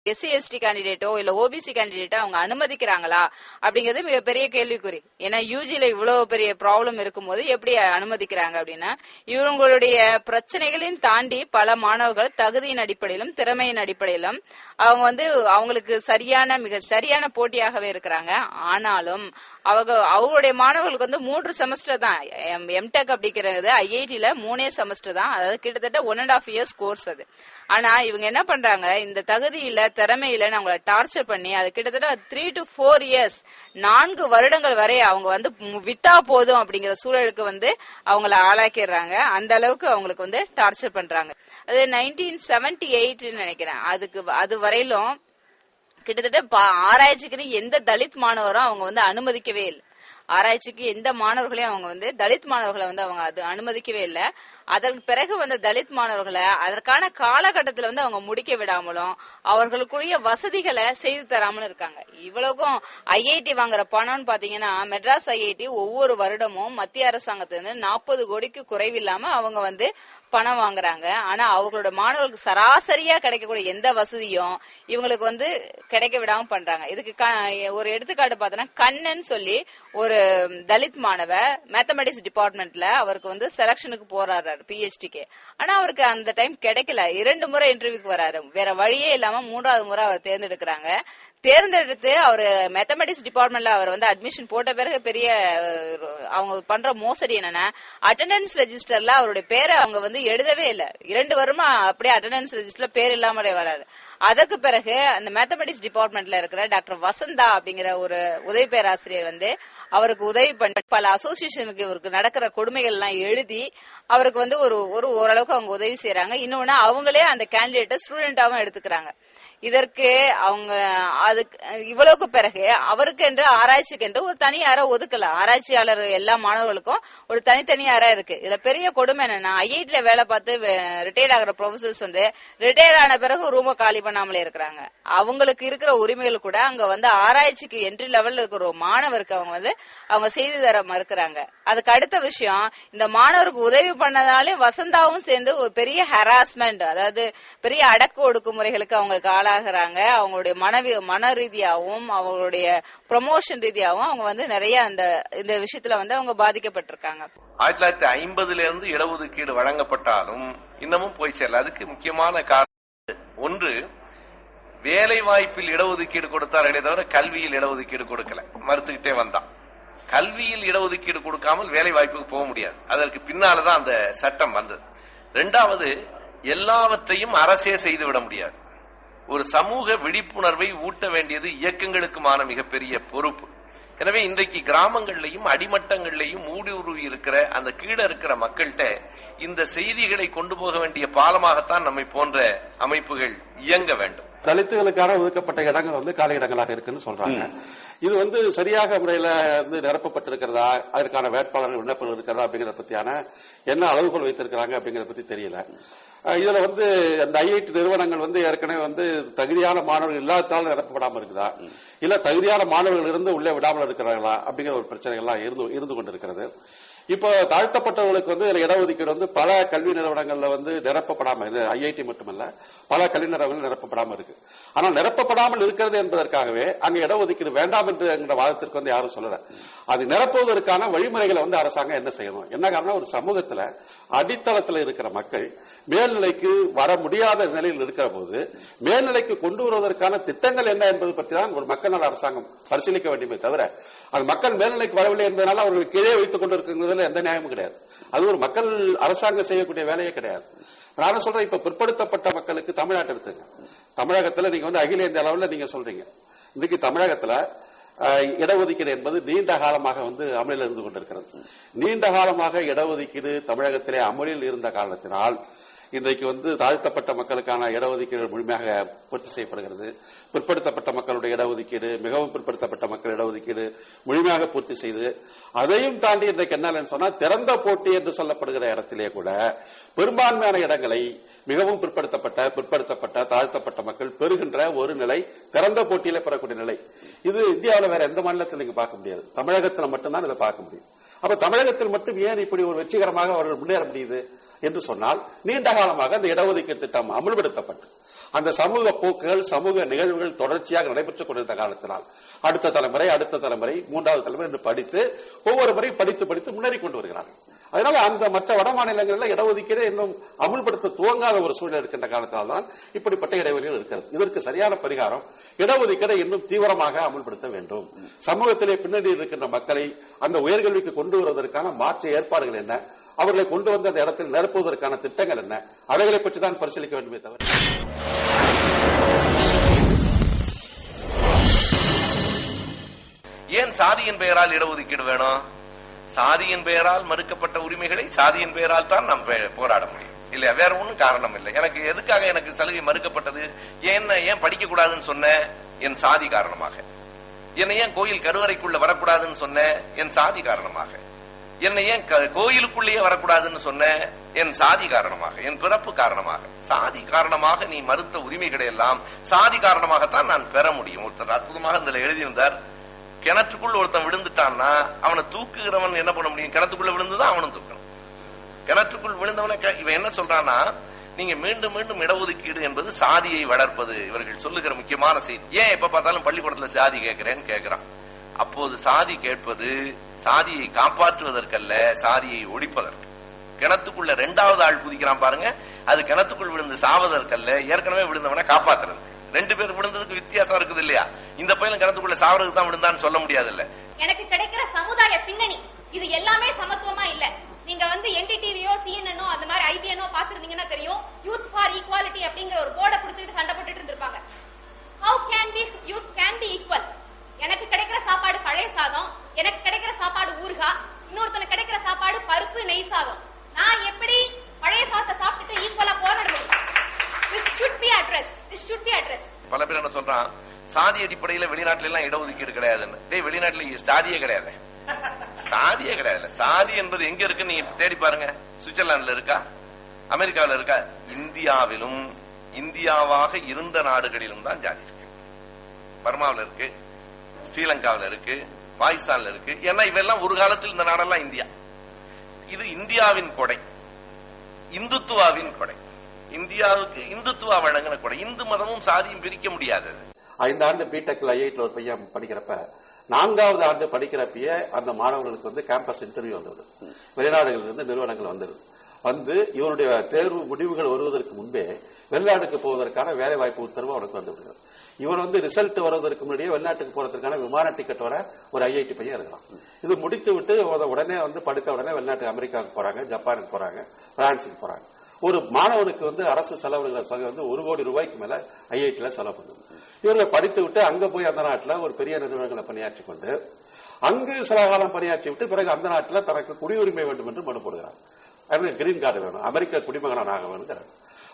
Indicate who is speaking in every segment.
Speaker 1: SC ST கேண்டிடேட்டோ இல்ல OBC கேண்டிடேட்டோ அவங்க அனுமதிக்கிறாங்களா அப்படிங்கிறது மிகப்பெரிய கேள்விக்குறி. ஏன்னா யூஜில இவ்வளவு பெரிய ப்ராப்ளம் இருக்கும்போது எப்படி அனுமதிக்கிறாங்க அப்படின்னா, இவங்களுடைய பிரச்சனைகளையும் தாண்டி பல மாணவர்கள் தகுதியின் அடிப்படையிலும் திறமையின் அடிப்படையிலும் அவங்க அவங்களுக்கு மிக சரியான போட்டியாகவே இருக்கிறாங்க. ஆனாலும் அவங்களுடைய மாணவர்களுக்கு 3 செமஸ்டர் தான் எம்டெக் அப்படிங்கிறது. ஐஐடில 3 செமஸ்டர் தான், அதாவது கிட்டத்தட்ட 1.5 இயர்ஸ் கோர்ஸ் அது. ஆனா இவங்க என்ன பண்றாங்க, இந்த தகுதியில திறமையில அவங்கள டார்ச்சர் பண்ணி அது கிட்டத்தட்ட 3 to 4 இயர்ஸ் 4 வருடங்கள் வரை அவங்க விட்டா போதும் அப்படிங்கிற சூழலுக்கு அவங்கள ஆளாக்கிடுறாங்க. அந்த அளவுக்கு அவங்களுக்கு டார்ச்சர் பண்றாங்க. அது 1978 நினைக்கிறேன். அது வரையிலும் கிட்டத்தட்ட ஆராய்ச்சிக்குன்னு எந்த தலித் மாணவரும் அவங்க அனுமதிக்கவே இல்லை. ஆராய்ச்சிக்கு எந்த மாணவர்களையும் அவங்க தலித் மாணவர்களை அவங்க அது அனுமதிக்கவே இல்லை. அதற்கு பிறகு தலித் மாணவர்களை அதற்கான காலகட்டத்தில் அவங்க முடிக்க விடாமலும் அவர்களுக்குரிய வசதிகளை செய்து தராமலும் இருக்காங்க. இவ்வளவுக்கும் ஐஐடி வாங்குற பணம்னு பாத்தீங்கன்னா, மெட்ராஸ் ஐஐடி ஒவ்வொரு வருடமும் மத்திய அரசாங்கத்திலிருந்து 40 கோடிக்கு குறைவில்லாம அவங்க பணம் வாங்குறாங்க. ஆனா அவங்களோட மாணவர்களுக்கு சராசரியா கிடைக்கக்கூடிய எந்த வசதியும் இவங்களுக்கு கிடைக்க விடாம பண்றாங்க. இதுக்கு ஒரு எடுத்துக்காட்டு பார்த்தோன்னா, கண்ணன் சொல்லி ஒரு தலித் மாணவர் மேத்தமெட்டிக்ஸ் டிபார்ட்மெண்ட்ல அவருக்கு செலக்ஷனுக்கு போறாரு பிஹெச்டிக்கு. ஆனா அவருக்கு அந்த டைம் கிடைக்கல. 2 முறை இன்டர்வியூக்கு வராரு. வேற வழியே இல்லாம 3வது முறை அவர் தேர்ந்தெடுத்து அவர் மேத்தமெட்டிக்ஸ் டிபார்ட்மெண்ட்ல அவர் அட்மிஷன் போட்ட பிறகு பெரிய அவங்க பண்ற மோசடி என்னன்னா, அட்டெண்டன்ஸ் ரெஜிஸ்டர்ல அவருடைய பேரை அவங்க எழுதவே இல்லை. 2 வருமா அப்படியே அட்டெண்டன்ஸ் ரெஜிஸ்டர்ல பேர் இல்லாமலே வராது. அதற்கு பிறகு அந்த மேத்தமெட்டிக்ஸ் டிபார்ட்மெண்ட்ல இருக்கிற டாக்டர் வசந்தா அப்படிங்கிற ஒரு உதவி பேராசிரியர் அவருக்கு உதவி பண்ணி பல அசோசியேஷனுக்கு இவருக்கு நடக்கிற கொடுமைகள் எல்லாம் எழுதி அவருக்கு ஓரளவுக்கு அவங்க உதவி செய்யறாங்க. இன்னொன்னு அவங்களே அந்த கேண்டிடேட்டை ஸ்டூடெண்டாவும் எடுத்துக்கிறாங்க. இதற்கு அவங்க அதுக்கு இவ்வளவுக்கு பிறகு அவருக்கு என்று ஆராய்ச்சிக்கு என்று ஒரு தனி அறை ஒதுக்கல. ஆராய்ச்சியாளர் எல்லா மாணவர்களுக்கும் ஒரு தனித்தனி அறை இருக்கு. இதுல பெரிய கொடுமை என்னன்னா, ஐஐடில வேலை பார்த்து ரிட்டையர் ஆகிற ப்ரொஃபசர்ஸ் ரிட்டையர் ஆன பிறகு ரூம காலி பண்ணாமலே இருக்கிறாங்க. அவங்களுக்கு இருக்கிற உரிமைகள் கூட அங்க ஆராய்ச்சிக்கு என்ட்ரி லெவல்ல இருக்கிற ஒரு மாணவருக்கு அவங்க செய்து தர மறுக்கிறாங்க. அதுக்கு அடுத்த விஷயம், இந்த மாணவருக்கு உதவி பண்ணதாலே வசந்தாவும் சேர்ந்து ஒரு பெரிய ஹராஸ்மெண்ட், அதாவது பெரிய அடக்கு ஒடுக்குமுறைகளுக்கு அவங்களுக்கு ஆளாகிறாங்க. அவங்களுடைய மன ரீதியாகவும் அவங்களுடைய ப்ரமோஷன் ரீதியாகவும் அவங்க நிறைய இந்த விஷயத்துல அவங்க பாதிக்கப்பட்டிருக்காங்க.
Speaker 2: 1950 இருந்து இடஒதுக்கீடு வழங்கப்பட்டாலும் இன்னமும் போய் சேரல. அதுக்கு முக்கியமான காரணம் ஒன்று, வேலை வாய்ப்பில் இடஒதுக்கீடு கொடுத்தார்களே தவிர கல்வியில் இடஒதுக்கீடு கொடுக்கல, மறுத்துக்கிட்டே வந்தான். கல்வியில் இடஒதுக்கீடு கொடுக்காமல் வேலை வாய்ப்புக்கு போக முடியாது. அதற்கு பின்னால்தான் அந்த சட்டம் வந்தது. 2வது, எல்லாவற்றையும் அரசே செய்துவிட முடியாது. ஒரு சமூக விழிப்புணர்வை ஊட்ட வேண்டியது இயக்கங்களுக்குமான மிகப்பெரிய பொறுப்பு. எனவே இன்றைக்கு கிராமங்கள்லையும் அடிமட்டங்கள்லையும் ஊடுருவி இருக்கிற அந்த கீழே இருக்கிற மக்கள்கிட்ட இந்த செய்திகளை கொண்டு போக வேண்டிய பாலமாகத்தான் நம்மை போன்ற அமைப்புகள் இயங்க வேண்டும்.
Speaker 3: தலித்துகளுக்கான ஒதுக்கப்பட்ட இடங்கள் காலி இடங்களாக இருக்குன்னு சொல்றாங்க. இது சரியாக முறையில நிரப்பப்பட்டிருக்கிறதா, அதற்கான வேட்பாளர்கள் விண்ணப்பங்கள் இருக்கிறதா அப்படிங்கறத பத்தியான என்ன அளவுகோல் வைத்திருக்கிறாங்க அப்படிங்கறத பத்தி தெரியல. இதுல அந்த ஐஐடி நிறுவனங்கள் ஏற்கனவே தகுதியான மாணவர்கள் இல்லாததால் நிரப்பப்படாமல் இருக்குதா, இல்ல தகுதியான மாணவர்கள் இருந்து உள்ளே விடாமல் இருக்கிறார்களா அப்படிங்கிற ஒரு பிரச்சனைகள்லாம் இருந்து கொண்டிருக்கிறது. இப்போ தாழ்த்தப்பட்டவர்களுக்கு இடஒதுக்கீடு பல கல்வி நிறுவனங்கள்ல நிரப்பப்படாம, ஐஐடி மட்டுமல்ல பல கல்வி நிறுவனங்கள் நிரப்பப்படாம இருக்கு. ஆனால் நிரப்பப்படாமல் இருக்கிறது என்பதற்காகவே அங்க இடஒதுக்கீடு வேண்டாம் என்ற வாதத்திற்கு யாரும் சொல்லல. அது நிரப்புவதற்கான வழிமுறைகளை அரசாங்கம் என்ன செய்யணும்? என்ன காரணம், ஒரு சமூகத்துல அடித்தளத்தில் இருக்கிற மக்கள் மேல்நிலைக்கு வர முடியாத நிலையில் இருக்கிற போது மேல்நிலைக்கு கொண்டு வருவதற்கான திட்டங்கள் என்ன என்பது பற்றி தான் ஒரு மக்கள் நல அரசாங்கம் பரிசீலிக்க வேண்டுமே தவிர, அது மக்கள் மேல்நிலைக்கு வரவில்லை என்பதனால அவர்கள் கீழே வைத்துக் கொண்டிருக்கிறதுல எந்த நியாயமும் கிடையாது. அது ஒரு மக்கள் அரசாங்கம் செய்யக்கூடிய வேலையே கிடையாது. நான் சொல்றேன், இப்ப பிற்படுத்தப்பட்ட மக்களுக்கு தமிழ்நாட்டை எடுத்துங்க. தமிழகத்துல நீங்க அகில இந்திய அளவில் நீங்க சொல்றீங்க, இன்னைக்கு தமிழகத்துல இடஒதுக்கீடு என்பது நீண்ட காலமாக அமலில் இருந்து கொண்டிருக்கிறது. நீண்ட காலமாக இடஒதுக்கீடு தமிழகத்திலே அமலில் இருந்த காரணத்தினால் இன்றைக்கு தாழ்த்தப்பட்ட மக்களுக்கான இடஒதுக்கீடு முழுமையாக பூர்த்தி செய்யப்படுகிறது. பிற்படுத்தப்பட்ட மக்களுடைய இடஒதுக்கீடு, மிகவும் பிற்படுத்தப்பட்ட மக்கள் இடஒதுக்கீடு முழுமையாக பூர்த்தி செய்து, அதையும் தாண்டி இன்றைக்கு என்ன சொன்னா, திறந்த போட்டி என்று சொல்லப்படுகிற இடத்திலே கூட பெரும்பான்மையான இடங்களை மிகவும் பிற்படுத்தப்பட்ட தாழ்த்தப்பட்ட மக்கள் பெறுகின்ற ஒரு நிலை, திறந்த போட்டியில பெறக்கூடிய நிலை. இது இந்தியாவில் வேற எந்த மாநிலத்தில் நீங்க பார்க்க முடியாது. தமிழகத்தில் மட்டும்தான் இதை பார்க்க முடியும். அப்ப தமிழகத்தில் மட்டும் ஏன் இப்படி ஒரு வெற்றிகரமாக அவர்கள் முன்னேற முடியுது என்று சொன்னால், நீண்ட காலமாக அந்த இடஒதுக்கீடு திட்டம் அமல்படுத்தப்பட்டு அந்த சமூக போக்குகள், சமூக நிகழ்வுகள் தொடர்ச்சியாக நடைபெற்றுக் கொண்டிருந்த காலத்தினால் அடுத்த தலைமுறை, மூன்றாவது தலைமுறை என்று படித்து ஒவ்வொரு முறையும் படித்து முன்னேறி கொண்டு வருகிறார்கள். அதனால அந்த மற்ற வட மாநிலங்களில் இடஒதுக்கீடு இன்னும் அமுல்படுத்த துவங்காத ஒரு சூழ்நிலை இருக்கின்ற காலத்தினால்தான் இப்படிப்பட்ட இடைவெளிகள் இருக்கிறது. இதற்கு சரியான பரிகாரம் இடஒதுக்கீடை இன்னும் தீவிரமாக அமுல்படுத்த வேண்டும். சமூகத்திலே பின்னணி இருக்கின்ற மக்களை அந்த உயர்கல்விக்கு கொண்டு வருவதற்கான மாற்று ஏற்பாடுகள் என்ன, அவர்களை கொண்டு வந்து அந்த இடத்தில் நிரப்புவதற்கான திட்டங்கள் என்ன, அவைகளை பற்றி தான் பரிசீலிக்க வேண்டுமே தவிர
Speaker 2: ஏன் சாதியின் பெயரால் இடஒதுக்கீடு வேணும்? சாதியின் பெயரால் மறுக்கப்பட்ட உரிமைகளை சாதியின் பெயரால் தான் நாம் போராட முடியும் இல்லையா? வேற ஒன்னும் காரணம் இல்லை. எதுக்காக எனக்கு சலுகை மறுக்கப்பட்டது? ஏன் படிக்க கூடாதுன்னு சொன்ன? என் சாதி காரணமாக. என்னை ஏன் கோயில் கருவறைக்குள்ள வரக்கூடாதுன்னு சொன்ன? என் சாதி காரணமாக. என்னை ஏன் கோயிலுக்குள்ளேயே வரக்கூடாதுன்னு சொன்ன? என் சாதி காரணமாக, என் பிறப்பு காரணமாக. சாதி காரணமாக நீ மறுத்த உரிமைகளை எல்லாம் சாதி காரணமாகத்தான் நான் பெற முடியும். ஒருத்தர் அற்புதமாக இதுல எழுதியிருந்தார், கிணற்றுக்குள் ஒருத்தன் விழுந்துட்டான்னா அவனை தூக்குகிறவன் என்ன பண்ண முடியும்? கிணத்துக்குள்ள விழுந்துதான் அவனும் தூக்கணும். கிணற்றுக்குள் விழுந்தவன இவன் என்ன சொல்றான்னா, நீங்க மீண்டும் மீண்டும் இடஒதுக்கீடு என்பது சாதியை வளர்ப்பது இவர்கள் சொல்லுகிற முக்கியமான செய்தி. ஏன் எப்ப பார்த்தாலும் பள்ளிக்கூடத்துல சாதி கேட்கிறேன்னு கேட்கிறான். அப்போது சாதி கேட்பது சாதியை காப்பாற்றுவதற்கல்ல, சாதியை ஒழிப்பதற்கு. கிணத்துக்குள்ள இரண்டாவது ஆள் குதிக்கிறான் பாருங்க, அது கிணத்துக்குள் விழுந்து சாவதற்கல்ல, ஏற்கனவே விழுந்தவனை காப்பாற்றுறது. ரெண்டு பேர் விழுந்ததுக்கு வித்தியாசம் இருக்குது இல்லையா? இந்த பையன் கிணத்துக்குள்ள சாவறதுக்கு தான் விழுந்தான்னு சொல்ல முடியாது இல்ல.
Speaker 4: எனக்கு கிடைக்கிற சமுதாய பின்னணி இது எல்லாமே சமத்துவமா இல்ல. நீங்க என்டிடிவியோ சிஎன்எனோ அந்த மாதிரி ஐபிஎனோ பாத்துருந்தீங்கன்னா தெரியும், யூத் ஃபார் ஈக்குவாலிட்டி அப்படிங்கிற ஒரு போர்டை பிடிச்சிட்டு சண்டை போட்டுட்டு இருந்திருப்பாங்க. How can we youth can be equal? எனக்கு கிடைக்கிற சாப்பாடு பழைய சாதம், எனக்கு கிடைக்கிற சாப்பாடு ஊறுகாய், இன்னொருத்தனுக்கு கிடைக்கிற சாப்பாடு பருப்பு நெய் சாதம். நான் எப்படி பழைய சாதத்தை சாப்பிட்டுட்டு ஈக்குவலா போராட முடியும்? This should be addressed. This should be addressed.
Speaker 2: பல பேர் என்ன சொல்றான், சாதி அடிப்படையில வெளிநாட்டுல எல்லாம் இடஒதுக்கீடு கிடையாதுன்னு. டேய், வெளிநாட்டுல சாதியே கிடையாது, சாதியே கிடையாது. சாதி என்பது எங்க இருக்கு நீங்க தேடி பாருங்க. சுவிட்சர்லாந்துல இருக்கா? அமெரிக்காவில இருக்கா? இந்தியாவிலும் இந்தியாவாக இருந்த நாடுகளிலும் தான் ஜாதி இருக்கு. பர்மாவில இருக்கு, ஸ்ரீலங்காவில இருக்கு, பாகிஸ்தான்ல இருக்கு. ஏன்னா இவெல்லாம் ஒரு காலத்தில் இந்த நாடெல்லாம் இந்தியா. இது இந்தியாவின் கொடை, இந்துத்துவாவின் கொடை. இந்தியாவுக்கு இந்துத்துவா வழங்கின கொடை. இந்து மதமும் சாதியும் பிரிக்க முடியாது.
Speaker 3: 5 ஆண்டு பிடெக்ல ஐஐடில ஒரு பையன் படிக்கிறப்ப 4வது ஆண்டு படிக்கிறப்பயே அந்த மாணவர்களுக்கு கேம்பஸ் இன்டர்வியூ வந்தது. வெளிநாடுகளில் இருந்து நிறுவனங்கள் வந்து இவனுடைய தேர்வு முடிவுகள் வருவதற்கு முன்பே வெளிநாட்டுக்கு போவதற்கான வேலை வாய்ப்பு உத்தரவு அவனுக்கு வந்துவிடுகிறது. இவன் ரிசல்ட் வருவதற்கு முன்னாடியே வெளிநாட்டுக்கு போறதுக்கான விமான டிக்கெட் வர ஒரு ஐஐடி பையன் இருக்கலாம். இது முடித்து விட்டு உடனே படித்த உடனே வெளிநாட்டுக்கு அமெரிக்காவுக்கு போறாங்க, ஜப்பானுக்கு போறாங்க, பிரான்ஸுக்கு போறாங்க. ஒரு மாணவனுக்கு அரசு செலவுகிற தொகை 1 கோடி ரூபாய்க்கு மேல ஐஐடில செலவு பண்ணுது. இவங்க படித்து விட்டு அங்க போய் அந்த நாட்டில் ஒரு பெரிய நிறுவனங்களை பணியாற்றி கொண்டு அங்கு சில காலம் பணியாற்றி விட்டு பிறகு அந்த நாட்டில் தனக்கு குடியுரிமை வேண்டும் என்று மனு போடுகிறார். கிரீன் கார்டு வேணும், அமெரிக்க குடிமகனாக வேணும்.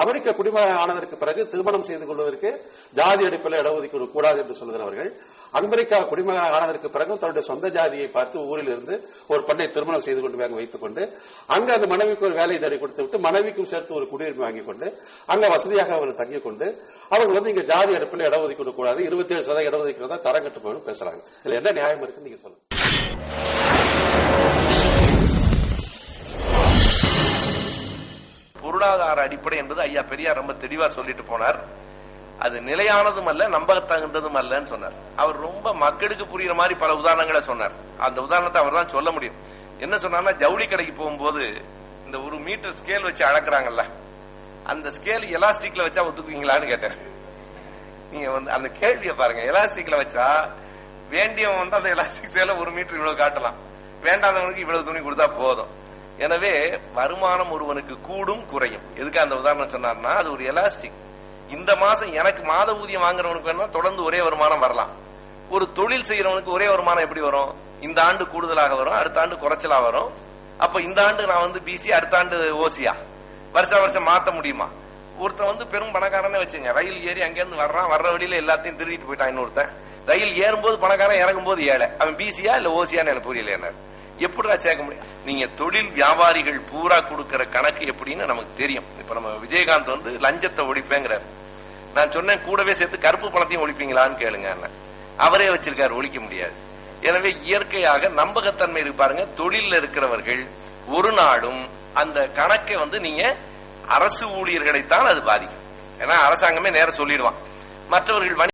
Speaker 3: அமெரிக்க குடிமகன் ஆனதற்கு பிறகு திருமணம் செய்து கொள்வதற்கு ஜாதி அடிப்படையில் இடஒதுக்கீடு கூடாது என்று சொல்கிறவர்கள் அமெரிக்கா குடிமகன் ஆனதற்கு பிறகு தன்னுடைய சொந்த ஜாதியை பார்த்து ஊரில் இருந்து ஒரு பெண்ணை திருமணம் செய்து கொண்டு வைத்துக் கொண்டு அங்க அந்த மனைவிக்கு ஒரு வேலை தேடி கொடுத்து விட்டு மனைவிக்கும் சேர்த்து ஒரு குடியுரிமை வாங்கிக் கொண்டு அங்க வசதியாக அவர்கள் தங்கிக் கொண்டு அவர்கள் இங்க ஜாதி அடிப்படையில் இடஒதுக்கீடு கூடாது, 27% இடஒதுக்கீடு தான் தரம் கட்டு போகணும் பேசுறாங்க. இதுல என்ன நியாயம் இருக்குன்னு நீங்க சொல்லுங்க.
Speaker 2: பொருளாதார அடிப்படை என்பது ஐயா பெரியார் ரொம்ப தெளிவா சொல்லிட்டு போனார். அது நிலையானதும் அல்ல, நம்பகத்தகுந்ததும் அல்லன்னு சொன்னார். அவர் ரொம்ப மக்களுக்கு புரியுற மாதிரி பல உதாரணங்களை சொன்னார். அந்த உதாரணத்தை அவர் தான் சொல்ல முடியும். என்ன சொன்னார்னா, ஜவுளி கடைக்கு போகும்போது இந்த 1 மீட்டர் ஸ்கேல் வச்சு அளக்குறாங்கல்ல, அந்த ஸ்கேல் எலாஸ்டிக்ல வச்சா ஒத்துக்குவீங்களான்னு கேட்டேன். நீங்க அந்த கேள்வியை பாருங்க. எலாஸ்டிக்ல வச்சா வேண்டியவன் அந்த எலாஸ்டிக் சேல 1 மீட்டர் இவ்வளவு காட்டலாம், வேண்டாதவனுக்கு இவ்வளவு துணி கொடுத்தா போதும். எனவே வருமானம் ஒருவனுக்கு கூடும் குறையும். எதுக்கு அந்த உதாரணம் சொன்னார்னா, அது ஒரு எலாஸ்டிக். இந்த மாசம் எனக்கு மாத ஊதியம் வாங்குறவனுக்கு வேணா தொடர்ந்து ஒரே வருமானம் வரலாம். ஒரு தொழில் செய்யறவனுக்கு ஒரே வருமானம் எப்படி வரும்? இந்த ஆண்டு கூடுதலாக வரும், அடுத்த ஆண்டு குறைச்சலா வரும். அப்ப இந்த ஆண்டு நான் பிசி, அடுத்த ஆண்டு ஓசியா, வருஷம் மாத்த முடியுமா? ஒருத்தன் பெரும் பணக்காரனே வச்சுங்க, ரயில் ஏறி அங்கிருந்து வர்றான், வர்ற வழியில எல்லாத்தையும் திருடிட்டு போயிட்டான். இன்னொருத்தன் ரயில் ஏறும்போது பணக்காரன், இறங்கும் போது ஏழை. அவன் பிசியா இல்ல ஓசியான்னு எனக்கு புரியல. என்ன எப்படிடா சேர்க்க முடியும்? நீங்க தொழில் வியாபாரிகள் பூரா கொடுக்கிற கணக்கு எப்படின்னு நமக்கு தெரியும். இப்ப நம்ம விஜயகாந்த் லஞ்சத்தை ஒழிப்பேங்கிறார். நான் சொன்னேன், கூடவே சேர்த்து கருப்பு பணத்தையும் ஒழிப்பீங்களான்னு கேளுங்க. அவரே வச்சிருக்காரு, ஒழிக்க முடியாது. எனவே இயற்கையாக நம்பகத்தன்மை இருக்கு பாருங்க. தொழில இருக்கிறவர்கள் ஒரு நாளும் அந்த கணக்கை நீங்க அரசு ஊழியர்களைத்தான் அது பாதிக்கும். ஏன்னா அரசாங்கமே நேரம் சொல்லிடுவான். மற்றவர்கள்